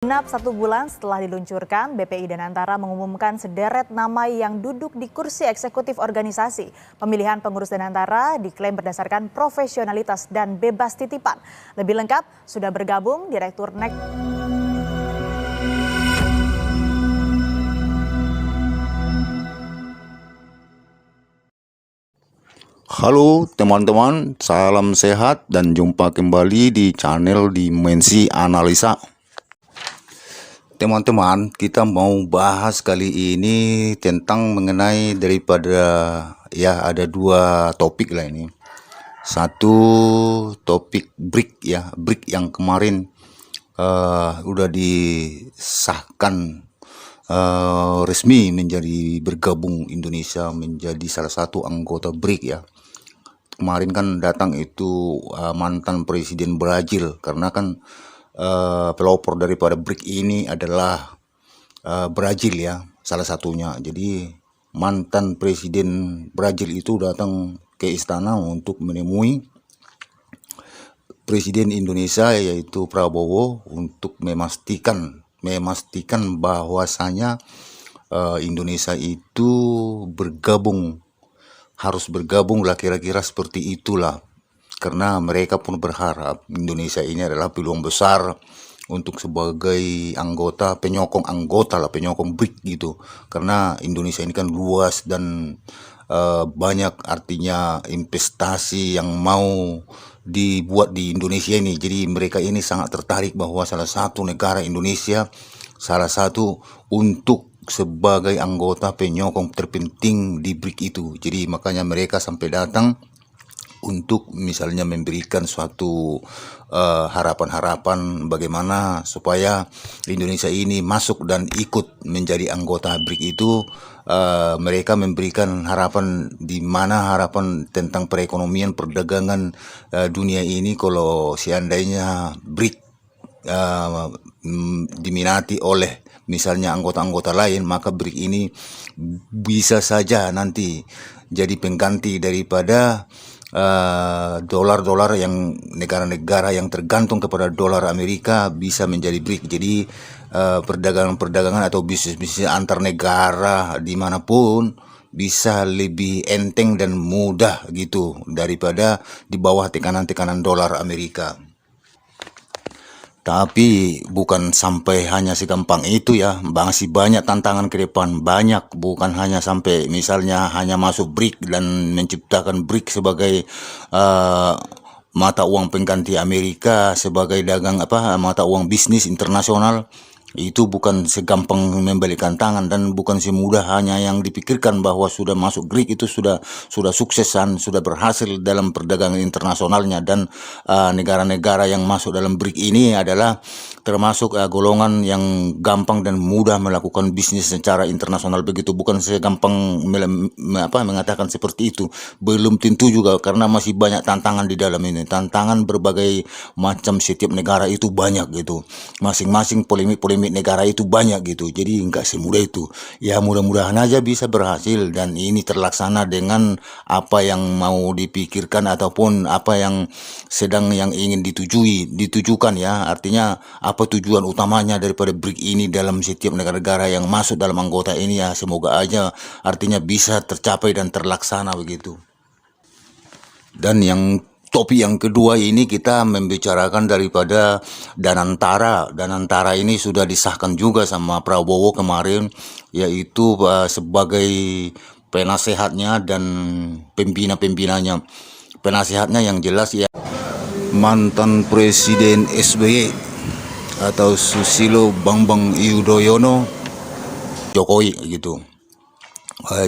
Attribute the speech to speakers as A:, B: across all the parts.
A: Genap 1 bulan setelah diluncurkan, BPI Danantara mengumumkan sederet nama yang duduk di kursi eksekutif organisasi. Pemilihan pengurus Danantara diklaim berdasarkan profesionalitas dan bebas titipan. Lebih lengkap, sudah bergabung Direktur NEK.
B: Halo teman-teman, salam sehat dan jumpa kembali di channel Dimensi Analisa. Teman-teman, kita mau bahas kali ini tentang mengenai daripada ada 2 topik lah ini. Satu topik BRIC BRIC yang kemarin udah disahkan resmi menjadi bergabung Indonesia menjadi salah satu anggota BRIC ya. Kemarin kan datang itu mantan presiden Brazil, karena kan pelopor daripada BRIC ini adalah Brazil ya, salah satunya. Jadi mantan presiden Brazil itu datang ke istana untuk menemui presiden Indonesia yaitu Prabowo untuk memastikan bahwasanya Indonesia itu harus bergabung lah, kira-kira seperti itulah. Karena mereka pun berharap Indonesia ini adalah peluang besar untuk sebagai penyokong BRIC gitu. Karena Indonesia ini kan luas dan banyak artinya investasi yang mau dibuat di Indonesia ini. Jadi mereka ini sangat tertarik bahwa salah satu negara Indonesia, salah satu untuk sebagai anggota penyokong terpenting di BRIC itu. Jadi makanya mereka sampai datang untuk misalnya memberikan suatu harapan-harapan bagaimana supaya Indonesia ini masuk dan ikut menjadi anggota BRIC itu. Mereka memberikan harapan di mana harapan tentang perekonomian perdagangan dunia ini, kalau seandainya BRIC diminati oleh misalnya anggota-anggota lain, maka BRIC ini bisa saja nanti jadi pengganti daripada dolar-dolar yang negara-negara yang tergantung kepada dolar Amerika bisa menjadi BRIC. Jadi perdagangan atau bisnis-bisnis antar negara dimanapun bisa lebih enteng dan mudah gitu daripada di bawah tekanan-tekanan dolar Amerika. Tapi bukan sampai hanya segampang itu ya, masih banyak tantangan ke depan, bukan hanya sampai misalnya hanya masuk BRIC dan menciptakan BRIC sebagai mata uang pengganti Amerika, sebagai mata uang bisnis internasional. Itu bukan segampang membalikan tangan dan bukan semudah hanya yang dipikirkan bahwa sudah masuk BRIC itu sudah suksesan, sudah berhasil dalam perdagangan internasionalnya. Dan negara-negara yang masuk dalam BRIC ini adalah termasuk golongan yang gampang dan mudah melakukan bisnis secara internasional. Begitu, bukan segampang mengatakan seperti itu. Belum tentu juga, karena masih banyak tantangan di dalam ini. Tantangan berbagai macam, setiap negara itu banyak gitu. Masing-masing polemik negara itu banyak gitu. Jadi enggak semudah itu. Ya mudah-mudahan aja bisa berhasil dan ini terlaksana dengan apa yang mau dipikirkan ataupun apa yang yang ingin ditujukan ya. Artinya apa tujuan utamanya daripada BRIC ini dalam setiap negara-negara yang masuk dalam anggota ini ya, semoga aja artinya bisa tercapai dan terlaksana begitu. Dan topik yang kedua ini kita membicarakan daripada Danantara. Danantara ini sudah disahkan juga sama Prabowo kemarin, yaitu sebagai penasehatnya dan pembina-pembinanya. Penasehatnya yang jelas ya mantan Presiden SBY atau Susilo Bambang Yudhoyono, Jokowi gitu.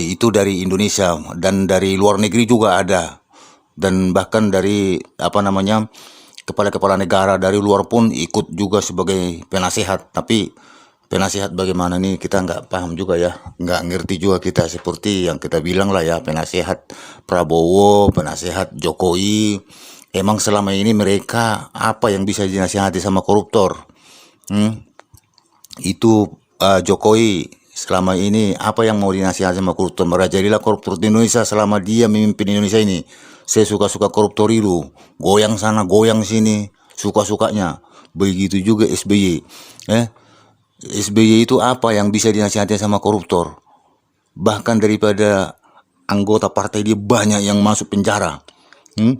B: Itu dari Indonesia dan dari luar negeri juga ada. Dan bahkan dari kepala-kepala negara dari luar pun ikut juga sebagai penasehat. Tapi penasehat bagaimana nih kita nggak paham juga ya, nggak ngerti juga kita. Seperti yang kita bilang lah ya, penasehat Prabowo, penasehat Jokowi. Emang selama ini mereka apa yang bisa dinasihati sama koruptor? Itu Jokowi selama ini apa yang mau dinasihati sama koruptor? Merajadilah koruptor di Indonesia selama dia memimpin Indonesia ini. Saya suka-suka koruptor itu, goyang sana goyang sini, suka-sukanya. Begitu juga SBY. SBY itu apa yang bisa dinasihati sama koruptor? Bahkan daripada anggota partai dia banyak yang masuk penjara. Hmm?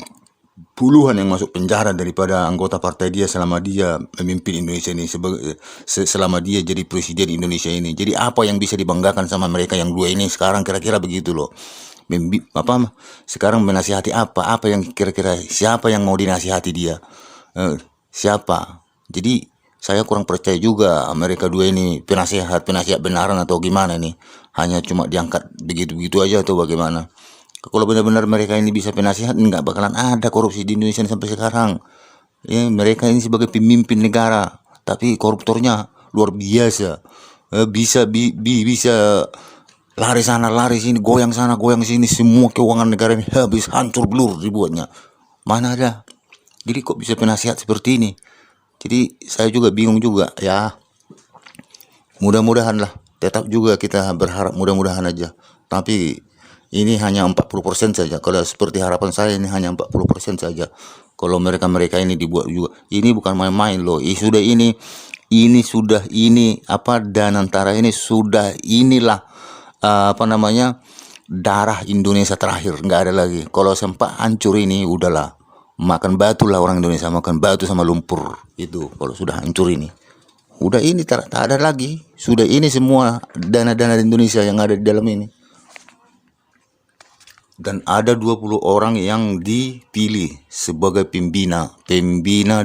B: Puluhan yang masuk penjara daripada anggota partai dia selama dia memimpin Indonesia ini, selama dia jadi presiden Indonesia ini. Jadi apa yang bisa dibanggakan sama mereka yang dua ini sekarang, kira-kira begitu loh. Sekarang menasihati apa yang kira-kira, siapa yang mau dinasihati dia? Siapa? Jadi saya kurang percaya juga mereka dua ini penasihat benaran atau gimana nih. Hanya cuma diangkat begitu-begitu aja atau bagaimana. Kalau benar-benar mereka ini bisa penasihat, nggak bakalan ada korupsi di Indonesia sampai sekarang. Ya, mereka ini sebagai pemimpin negara, tapi koruptornya luar biasa. Bisa lari sana lari sini, goyang sana goyang sini, semua keuangan negara ini habis hancur blur dibuatnya. Mana ada? Jadi kok bisa penasihat seperti ini? Jadi saya juga bingung juga ya. Mudah-mudahan lah, tetap juga kita berharap mudah-mudahan aja. Tapi ini hanya 40% saja. Kalau seperti harapan saya ini hanya 40% saja. Kalau mereka-mereka ini dibuat juga. Ini bukan main-main loh. Danantara ini sudah inilah darah Indonesia terakhir, nggak ada lagi. Kalau sempat hancur ini udahlah, makan batu lah orang Indonesia, makan batu sama lumpur itu. Kalau sudah hancur ini, udah ini tak ada lagi. Sudah ini semua dana-dana Indonesia yang ada di dalam ini. Dan ada 20 orang yang dipilih sebagai pembina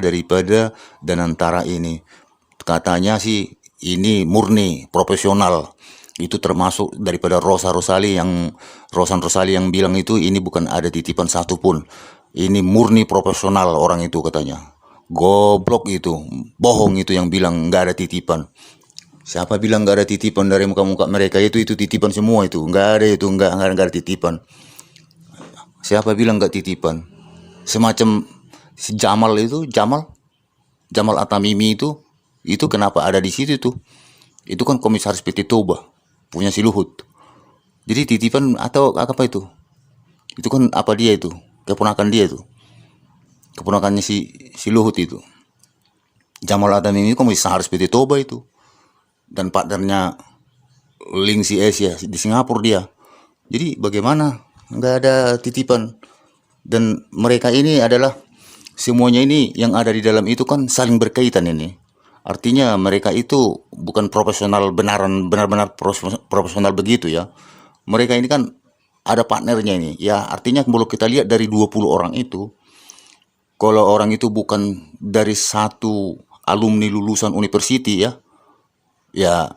B: daripada Danantara ini. Katanya sih ini murni profesional. Itu termasuk daripada Rosan Rosali yang bilang itu ini bukan ada titipan satupun. Ini murni profesional orang itu katanya. Goblok itu, bohong itu yang bilang nggak ada titipan. Siapa bilang nggak ada titipan dari muka-muka mereka itu titipan semua itu. Nggak ada itu, nggak ada titipan. Siapa bilang nggak titipan? Semacam si Jamal Atamimi itu kenapa ada di situ tuh? Itu kan komisaris PT Toba, punya si Luhut. Jadi titipan atau apa itu? Itu kan apa dia itu? Keponakan dia itu. Keponakannya si Luhut itu. Jamal Atamimi itu komisaris PT Toba itu. Dan partnernya Ling si Asia di Singapura dia. Jadi bagaimana? Nggak ada titipan. Dan mereka ini adalah semuanya ini yang ada di dalam itu kan saling berkaitan ini. Artinya mereka itu bukan profesional benar-benar profesional begitu ya. Mereka ini kan ada partnernya ini. Ya artinya kalau kita lihat dari 20 orang itu, kalau orang itu bukan dari satu alumni lulusan university ya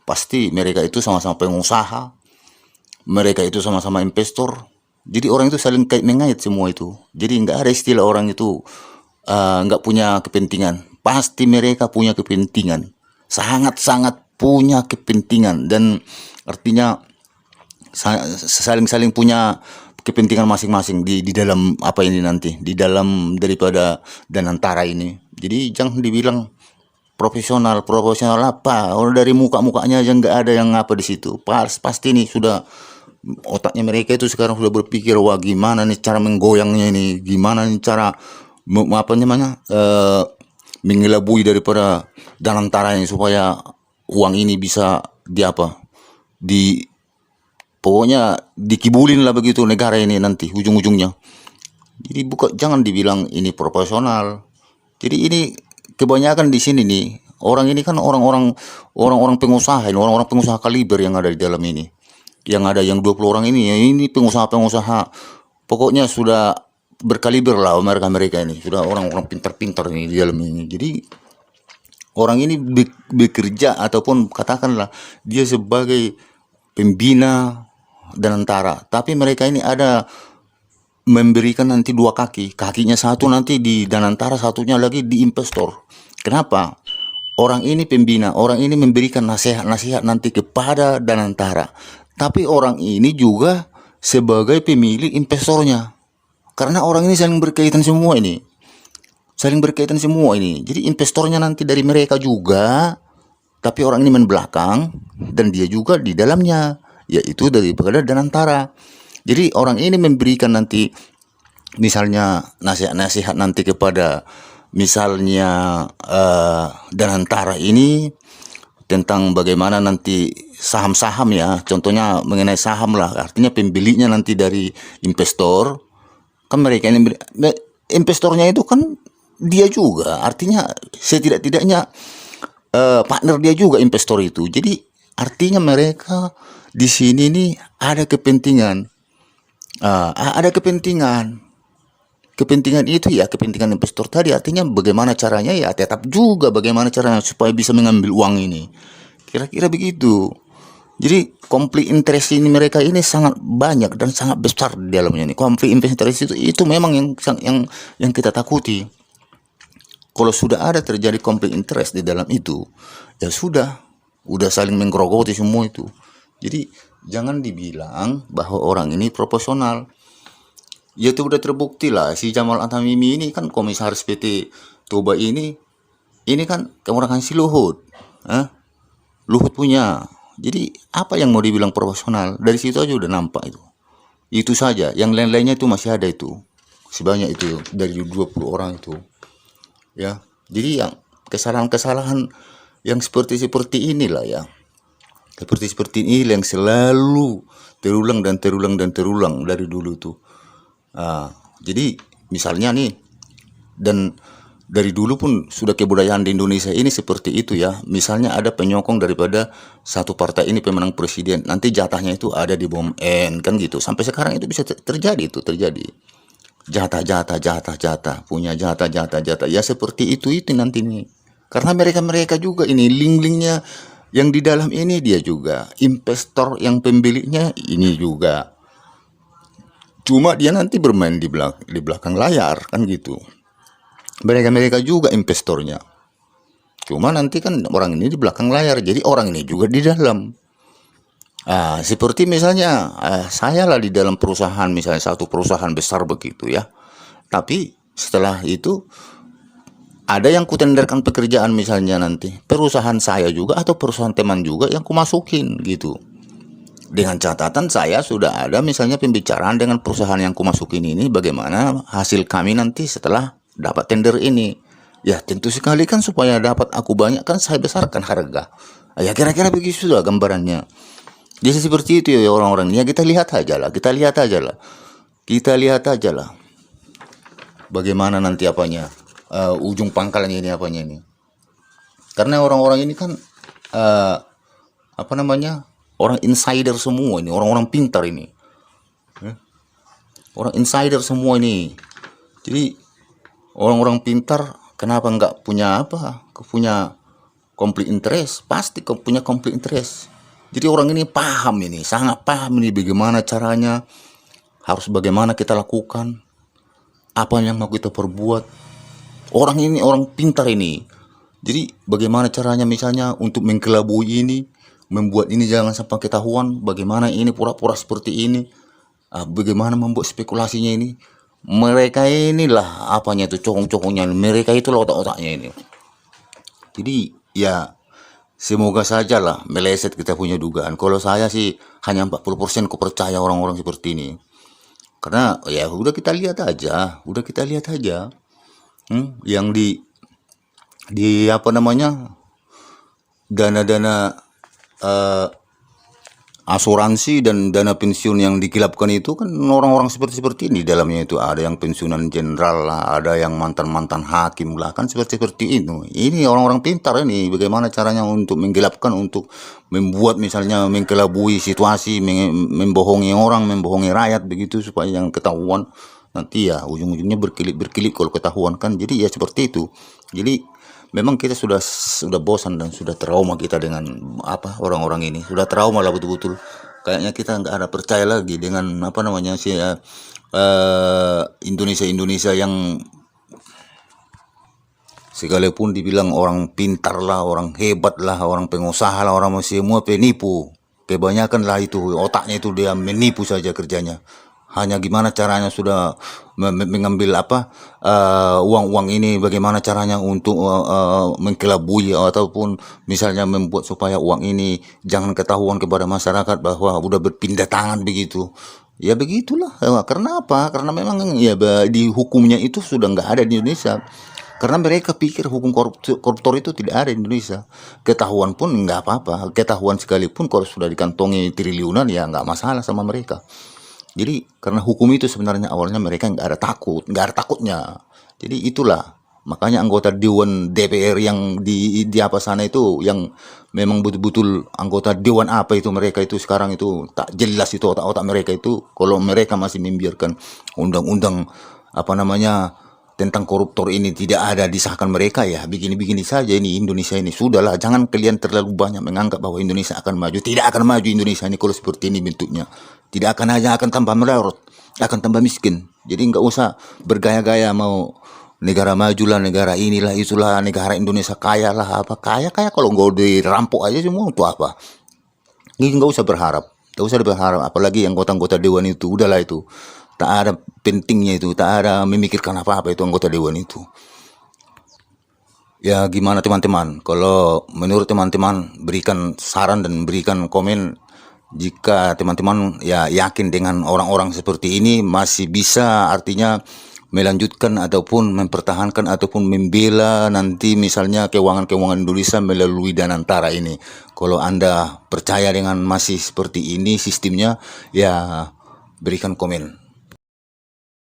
B: pasti mereka itu sama-sama pengusaha. Mereka itu sama-sama investor. Jadi orang itu saling kait-mengait semua itu. Jadi nggak ada istilah orang itu nggak punya kepentingan. Pasti mereka punya kepentingan. Sangat-sangat punya kepentingan. Dan artinya saling punya kepentingan masing-masing di dalam apa ini nanti. Di dalam daripada Danantara ini. Jadi jangan dibilang profesional apa. Orang dari muka-mukanya aja nggak ada yang apa di situ. Pasti nih sudah otaknya mereka itu sekarang sudah berpikir, wah gimana nih cara menggoyangnya ini, gimana nih cara mengelabui daripada Danantara ini supaya uang ini bisa pokoknya dikibulin lah begitu negara ini nanti ujung-ujungnya. Jadi jangan dibilang ini profesional. Jadi ini kebanyakan di sini nih orang ini kan orang-orang pengusaha ini, orang-orang pengusaha kaliber yang ada di dalam ini. Yang ada yang 20 orang ini pengusaha-pengusaha pokoknya sudah berkaliber lah mereka ini, sudah orang-orang pintar-pintar ini di dalam ini. Jadi orang ini bekerja ataupun katakanlah dia sebagai pembina Danantara, tapi mereka ini ada memberikan nanti dua kakinya satu nanti di Danantara, satunya lagi di investor. Kenapa? Orang ini pembina, orang ini memberikan nasihat nanti kepada Danantara. Tapi orang ini juga sebagai pemilik investornya. Karena orang ini saling berkaitan semua ini. Jadi investornya nanti dari mereka juga. Tapi orang ini main belakang. Dan dia juga di dalamnya. Yaitu daripada Danantara. Jadi orang ini memberikan nanti misalnya nasihat nanti kepada misalnya Danantara ini. tentang bagaimana nanti saham-saham ya, contohnya mengenai saham lah, artinya pembelinya nanti dari investor, kan mereka ini investornya itu kan dia juga, artinya setidak-tidaknya partner dia juga investor itu. Jadi artinya mereka di sini nih ada kepentingan, ada kepentingan. Kepentingan itu ya kepentingan investor tadi, artinya bagaimana caranya ya tetap juga bagaimana caranya supaya bisa mengambil uang ini. Kira-kira begitu. Jadi konflik interest ini mereka ini sangat banyak dan sangat besar di dalamnya nih. Konflik interest itu memang yang kita takuti. Kalau sudah ada terjadi konflik interest di dalam itu, ya udah saling menggerogoti semua itu. Jadi jangan dibilang bahwa orang ini proporsional. Ya itu udah terbukti lah, si Jamal Atamimi ini kan komisaris PT Toba ini kan kemurangan si Luhut. Luhut punya. Jadi apa yang mau dibilang proporsional? Dari situ aja udah nampak itu. Itu saja, yang lain-lainnya itu masih ada itu. Sebanyak itu dari 20 orang itu. Ya. Jadi yang kesalahan-kesalahan yang seperti inilah ya. Seperti ini yang selalu terulang dan terulang dan terulang dari dulu tuh. Jadi misalnya nih, dan dari dulu pun sudah kebudayaan di Indonesia ini seperti itu ya. Misalnya ada penyokong daripada satu partai ini pemenang presiden, nanti jatahnya itu ada di BUMN kan gitu. Sampai sekarang itu bisa terjadi jatah punya jatah ya seperti itu nanti nih. Karena mereka juga ini link-linknya yang di dalam ini dia juga investor, yang pembelinya ini juga. Cuma dia nanti bermain di belakang layar kan gitu. Mereka juga investornya. Cuma nanti kan orang ini di belakang layar, jadi orang ini juga di dalam. Seperti misalnya saya lah di dalam perusahaan, misalnya satu perusahaan besar begitu ya. Tapi setelah itu ada yang kutenderkan pekerjaan, misalnya nanti perusahaan saya juga atau perusahaan teman juga yang kumasukin gitu. Dengan catatan saya sudah ada misalnya pembicaraan dengan perusahaan yang kumasukin ini, bagaimana hasil kami nanti setelah dapat tender ini. Ya tentu sekali kan supaya dapat aku banyak kan saya besarkan harga. Ya kira-kira begitu sudah gambarannya. Jadi seperti itu ya orang-orang. Ya kita lihat aja lah. Kita lihat aja lah. Bagaimana nanti apanya, ujung pangkalnya ini apanya ini. Karena orang-orang ini kan orang insider semua ini, orang-orang pintar ini. Orang insider semua ini. Jadi orang-orang pintar kenapa nggak punya konflik interest? Pasti punya konflik interest. Jadi orang ini sangat paham ini bagaimana caranya, harus bagaimana kita lakukan, apa yang mau kita perbuat. Orang ini orang pintar ini. Jadi bagaimana caranya misalnya untuk mengkelabui ini, membuat ini jangan sampai ketahuan, bagaimana ini pura-pura seperti ini, bagaimana membuat spekulasinya ini. Mereka inilah apanya itu cokong-cokongnya, mereka itu otak-otaknya ini. Jadi ya semoga saja lah meleset kita punya dugaan. Kalau saya sih hanya 40% ku percaya orang-orang seperti ini. Karena ya udah kita lihat aja. Yang di dana-dana asuransi dan dana pensiun yang dikilapkan itu kan orang-orang seperti ini dalamnya itu. Ada yang pensiunan jenderal lah, ada yang mantan hakim lah, kan seperti itu. Ini orang-orang pintar ini bagaimana caranya untuk menggelapkan, untuk membuat misalnya mengkelabui situasi, membohongi orang, membohongi rakyat begitu supaya yang ketahuan nanti ya ujung-ujungnya berkelip kalau ketahuan kan. Jadi ya seperti itu. Jadi memang kita sudah bosan dan sudah trauma kita dengan orang-orang ini. Sudah trauma lah betul-betul. Kayaknya kita nggak ada percaya lagi dengan Indonesia yang sekalipun dibilang orang pintar lah, orang hebat lah, orang pengusaha lah, orang semua penipu. Kebanyakan lah itu otaknya itu dia menipu saja kerjanya. Hanya gimana caranya sudah mengambil uang-uang ini, bagaimana caranya untuk mengkelabui ataupun misalnya membuat supaya uang ini jangan ketahuan kepada masyarakat bahwa udah berpindah tangan begitu. Ya begitulah. Karena apa? Karena memang ya di hukumnya itu sudah nggak ada di Indonesia. Karena mereka pikir hukum koruptor itu tidak ada di Indonesia. Ketahuan pun nggak apa-apa. Ketahuan sekalipun kalau sudah dikantongi triliunan ya nggak masalah sama mereka. Jadi karena hukum itu sebenarnya awalnya mereka nggak ada takutnya. Jadi itulah makanya anggota Dewan DPR yang di apa sana itu yang memang betul-betul anggota Dewan apa itu mereka itu sekarang itu tak jelas itu otak-otak mereka itu kalau mereka masih membiarkan undang-undang apa namanya tentang koruptor ini tidak ada disahkan mereka ya begini-begini saja ini Indonesia ini sudahlah jangan kalian terlalu banyak menganggap bahwa Indonesia akan maju tidak akan maju Indonesia ini kalau seperti ini bentuknya tidak akan aja akan tambah melorot akan tambah miskin jadi nggak usah bergaya-gaya mau negara maju lah negara inilah itulah negara Indonesia kaya lah apa kaya kalau nggak dirampok aja semua untuk apa ini nggak usah berharap apalagi anggota-anggota dewan itu udahlah itu tak ada pentingnya itu tak ada memikirkan apa-apa itu anggota dewan itu ya gimana teman-teman kalau menurut teman-teman berikan saran dan berikan komen jika teman-teman ya yakin dengan orang-orang seperti ini masih bisa artinya melanjutkan ataupun mempertahankan ataupun membela nanti misalnya keuangan-keuangan Indonesia melalui Danantara ini. Kalau Anda percaya dengan masih seperti ini sistemnya, ya berikan komen.